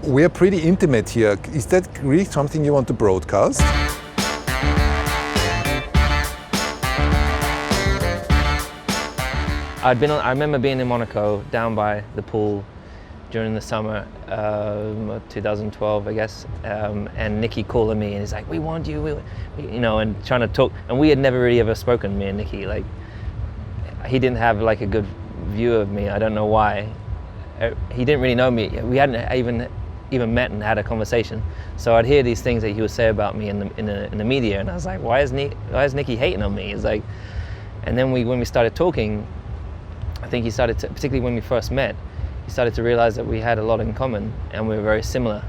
We're pretty intimate here. Is that really something you want to broadcast? I remember being in Monaco, down by the pool during the summer, 2012, I guess, and Niki calling me, and he's like, "We want you," and trying to talk. And we had never really ever spoken, me and Niki. Like, he didn't have like a good view of me. I don't know why. He didn't really know me. We hadn't even met and had a conversation. So I'd hear these things that he would say about me in the media, and I was like, why is Niki hating on me? He's like, and then when we started talking, I think he started to, particularly when we first met, he started to realize that we had a lot in common and we were very similar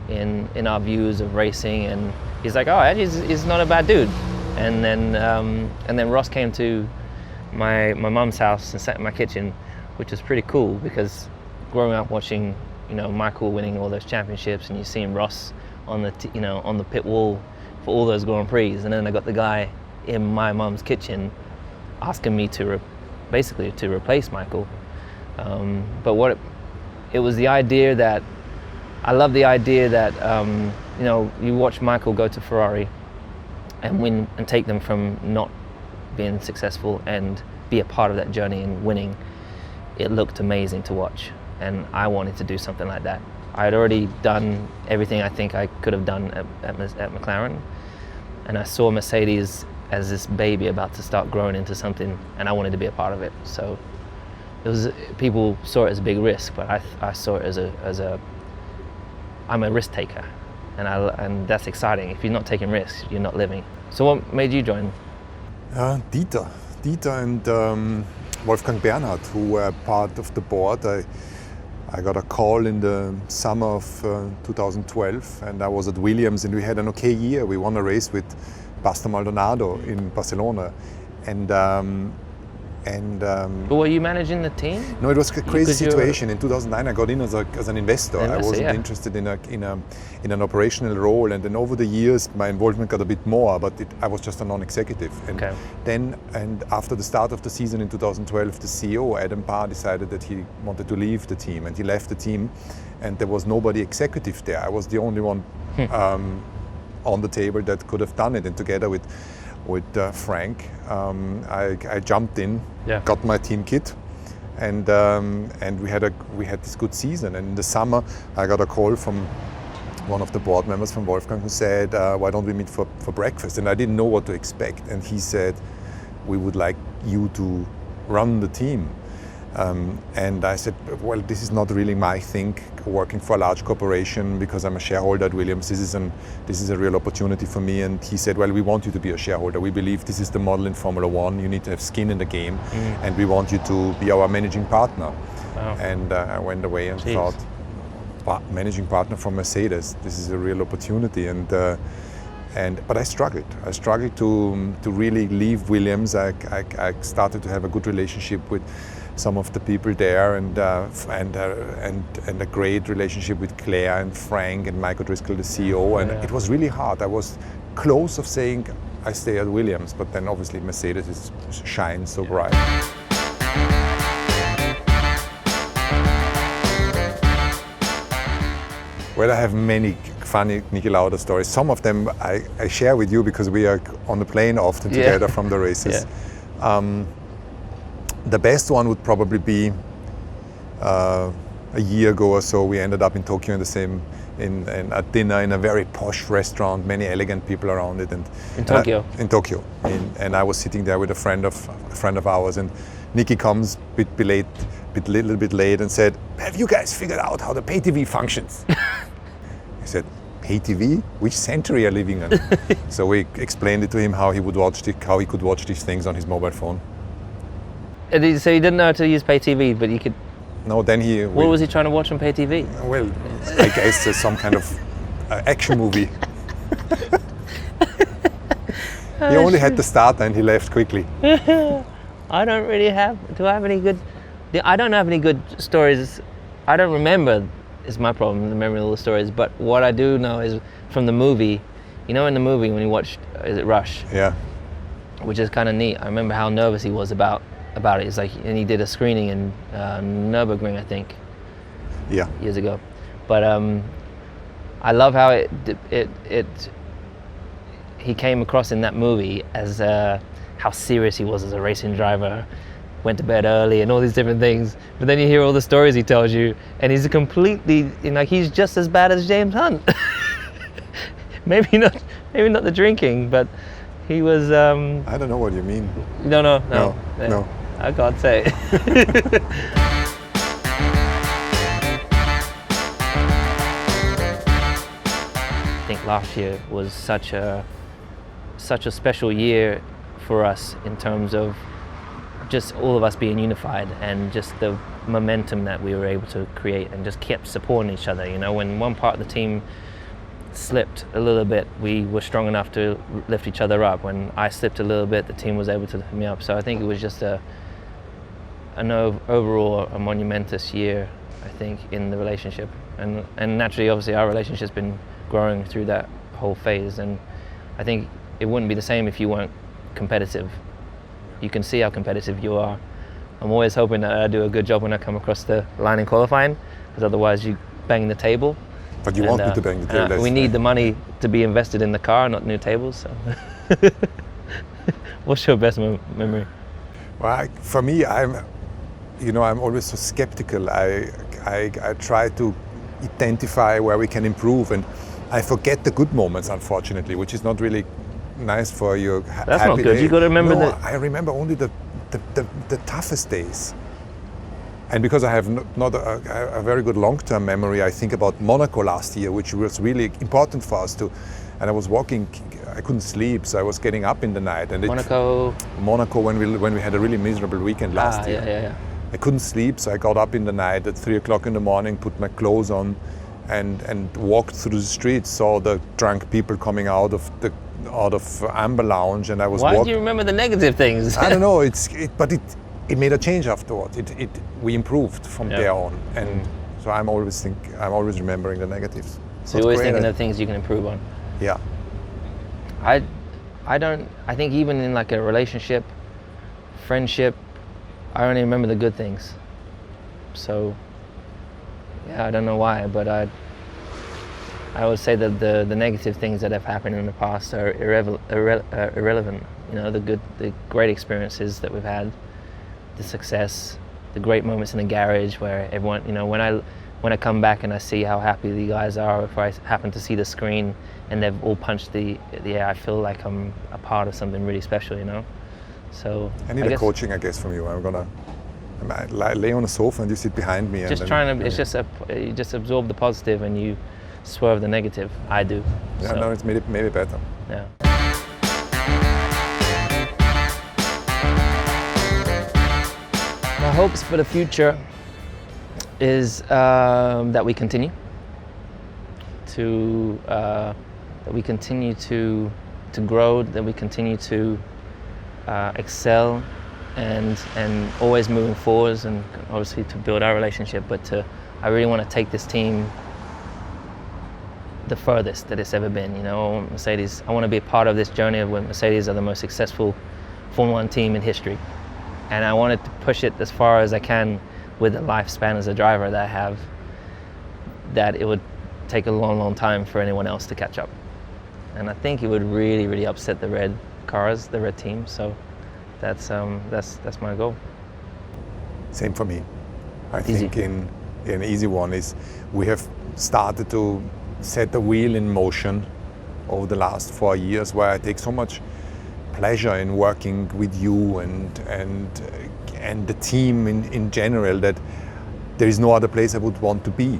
in our views of racing. And he's like, oh, he's not a bad dude. And then Ross came to my mum's house and sat in my kitchen, which was pretty cool because growing up watching, Michael winning all those championships, and you seeing Ross on the pit wall for all those Grand Prix, and then I got the guy in my mum's kitchen asking me to basically to replace Michael. But it was the idea that I love the idea that you watch Michael go to Ferrari and win and take them from not being successful and be a part of that journey and winning. It looked amazing to watch, and I wanted to do something like that. I had already done everything I think I could have done at McLaren, and I saw Mercedes as this baby about to start growing into something, and I wanted to be a part of it. So people saw it as a big risk, but I saw it as I'm a risk taker, and that's exciting. If you're not taking risks, you're not living. So what made you join? Dieter and Wolfgang Bernhard, who were part of the board. I got a call in the summer of 2012, and I was at Williams, and we had an okay year. We won a race with Pastor Maldonado in Barcelona, But were you managing the team? No, it was a crazy situation. In 2009, I got in as an investor. I wasn't interested in an operational role, and then over the years, my involvement got a bit more. But I was just a non-executive. And after the start of the season in 2012, the CEO Adam Parr decided that he wanted to leave the team, and he left the team, and there was nobody executive there. I was the only one on the table that could have done it, and together with Frank, I jumped in, got my team kit, and we had this good season. And in the summer, I got a call from one of the board members, from Wolfgang, who said, "Why don't we meet for breakfast?" And I didn't know what to expect. And he said, "We would like you to run the team." And I said, well, this is not really my thing, working for a large corporation, because I'm a shareholder at Williams. This is a real opportunity for me. And he said, well, we want you to be a shareholder. We believe this is the model in Formula One. You need to have skin in the game, and we want you to be our managing partner. Wow. And I went away and thought, managing partner for Mercedes, this is a real opportunity. But I struggled. I struggled to really leave Williams. I started to have a good relationship with some of the people there, and a great relationship with Claire and Frank and Mike O'Driscoll, the CEO. And it was really hard. I was close of saying I stay at Williams, but then obviously Mercedes shines so bright. Well, I have many funny Niki Lauda stories. Some of them I share with you because we are on the plane often together from the races. The best one would probably be a year ago or so. We ended up in Tokyo at dinner in a very posh restaurant, many elegant people around it. In Tokyo? In Tokyo. And I was sitting there with a friend of ours, and Niki comes a little bit late and said, "Have you guys figured out how the pay TV functions?" I said, "Pay TV? Which century are you living in?" So we explained it to him how he could watch these things on his mobile phone. So he didn't know how to use pay TV, but he could. No, then What was he trying to watch on pay TV? Well, I guess some kind of action movie. He only had the starter and he left quickly. I don't really have. Do I have any good? I don't have any good stories. I don't remember. Is my problem, the memory of all the stories. But what I do know is from the movie. In the movie when you watched, is it Rush? Yeah. Which is kind of neat. I remember how nervous he was about it. It's like, and he did a screening in Nürburgring, I think. Yeah. Years ago, but I love how he came across in that movie as how serious he was as a racing driver, went to bed early and all these different things. But then you hear all the stories he tells you, and he's he's just as bad as James Hunt. maybe not the drinking, but he was. I don't know what you mean. No. I can't say. I think last year was such a special year for us in terms of just all of us being unified and just the momentum that we were able to create and just kept supporting each other. You know, when one part of the team slipped a little bit, we were strong enough to lift each other up. When I slipped a little bit, the team was able to lift me up. So I think it was just overall a monumentous year, I think, in the relationship. And naturally, obviously, our relationship's been growing through that whole phase. And I think it wouldn't be the same if you weren't competitive. You can see how competitive you are. I'm always hoping that I do a good job when I come across the line in qualifying, because otherwise you bang the table. But you want me to bang the table. We need the money to be invested in the car, not new tables. So. What's your best memory? Well, for me, I'm always so skeptical. I try to identify where we can improve, and I forget the good moments, unfortunately, which is not really nice for your happy That's not good. day. You got to remember that. I remember only the toughest days. And because I have not a very good long-term memory, I think about Monaco last year, which was really important for us to. And I was walking, I couldn't sleep, so I was getting up in the night. And Monaco, when we had a really miserable weekend last year. Yeah. I couldn't sleep, so I got up in the night at 3 o'clock in the morning, put my clothes on, and walked through the streets. Saw the drunk people coming out of Amber Lounge, and I was. Why do you remember the negative things? I don't know. But it made a change afterwards. We improved from there on, and so I'm always remembering the negatives. So you're always thinking of things you can improve on. Yeah. I think even in like a relationship, friendship, I only remember the good things. So yeah, I don't know why, but I would say that the negative things that have happened in the past are irrelevant. You know, the great experiences that we've had, the success, the great moments in the garage where everyone, you know, when I come back and I see how happy the guys are, if I happen to see the screen and they've all punched the air, I feel like I'm a part of something really special, you know. So I need a coaching, I guess, from you. I lay on a sofa and you sit behind me. It's you just absorb the positive and you swerve the negative. I do. Yeah, so. No, it's maybe better. Yeah. My hopes for the future is that we continue to grow, that we continue to excel, and always moving forwards, and obviously to build our relationship. But I really want to take this team the furthest that it's ever been. You know, Mercedes. I want to be a part of this journey of when Mercedes are the most successful Formula 1 team in history, and I wanted to push it as far as I can with the lifespan as a driver that I have. That it would take a long, long time for anyone else to catch up, and I think it would really, really upset the red cars, the red team. So that's my goal. Same for me. I think an easy one is we have started to set the wheel in motion over the last 4 years, where I take so much pleasure in working with you and the team in general, that there is no other place I would want to be.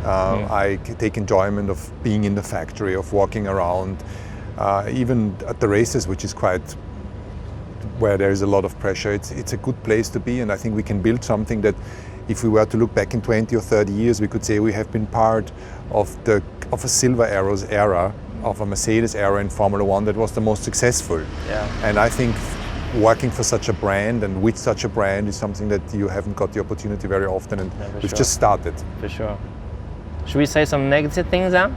I take enjoyment of being in the factory, of walking around, even at the races, which is quite where there is a lot of pressure. It's a good place to be, and I think we can build something that, if we were to look back in 20 or 30 years, we could say we have been part of a Silver Arrows era, of a Mercedes era in Formula 1 that was the most successful. Yeah. And I think working for such a brand and with such a brand is something that you haven't got the opportunity very often, and we've just started. For sure. Should we say some negative things now?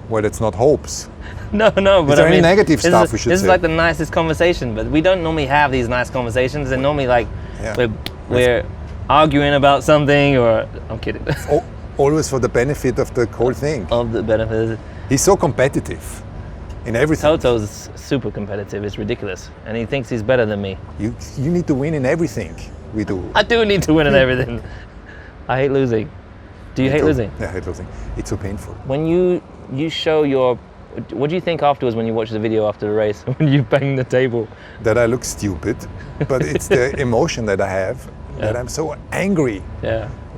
Well, it's not hopes. No, but is there any negative stuff we should say? This is like the nicest conversation, but we don't normally have these nice conversations. They're normally like we're arguing about something, or I'm kidding. always for the benefit of the whole thing. Of the benefit. He's so competitive in everything. Toto's super competitive. It's ridiculous, and he thinks he's better than me. You need to win in everything we do. I do need to win in everything. I hate losing. Do you hate losing? Yeah, I hate losing. It's so painful. When you show your, what do you think afterwards when you watch the video after the race, when you bang the table? That I look stupid, but it's the emotion that I have, that I'm so angry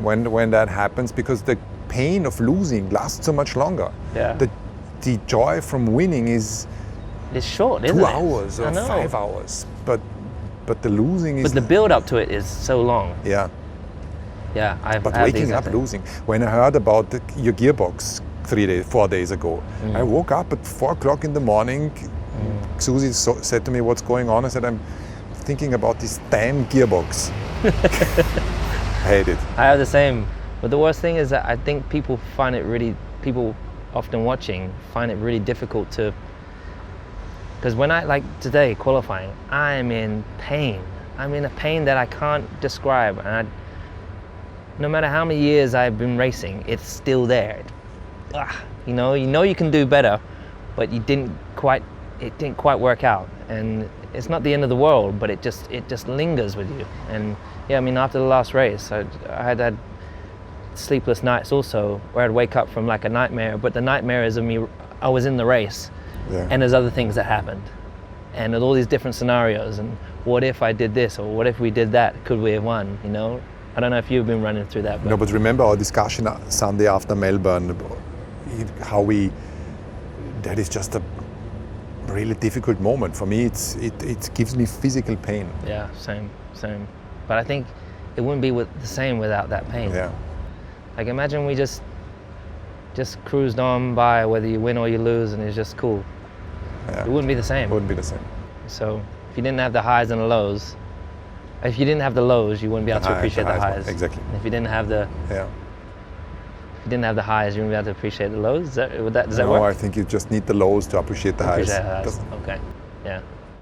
when that happens, because the pain of losing lasts so much longer. Yeah. The joy from winning is it's short, isn't it? 2 hours or 5 hours, but the losing is. But the build up to it is so long. Yeah. Yeah, But waking up losing. When I heard about your gearbox 4 days ago, I woke up at 4 o'clock in the morning. Susie said to me, "What's going on?" I said, "I'm thinking about this damn gearbox." I hate it. I have the same. But the worst thing is that I think people often watching find it really difficult to, because when like today qualifying, I am in pain. I'm in a pain that I can't describe, and no matter how many years I've been racing, it's still there. You know you can do better, but it didn't quite work out, and it's not the end of the world, but it just lingers with you. And yeah, I mean, after the last race, I had sleepless nights also, where I'd wake up from like a nightmare, but the nightmare is of me, I was in the race, and there's other things that happened, and there's all these different scenarios, and what if I did this, or what if we did that, could we have won, you know? I don't know if you've been running through that. No, but remember our discussion Sunday after Melbourne, that is just a really difficult moment. For me, it gives me physical pain. Yeah, same. But I think it wouldn't be the same without that pain. Yeah. Like imagine we just cruised on by, whether you win or you lose, and it's just cool. Yeah. It wouldn't be the same. It wouldn't be the same. So if you didn't have the highs and the lows, if you didn't have the lows, you wouldn't be able to appreciate the highs. Exactly. If you didn't have the if you didn't have the highs, you wouldn't be able to appreciate the lows. Does that work? No, I think you just need the lows to appreciate the highs. Okay. Yeah.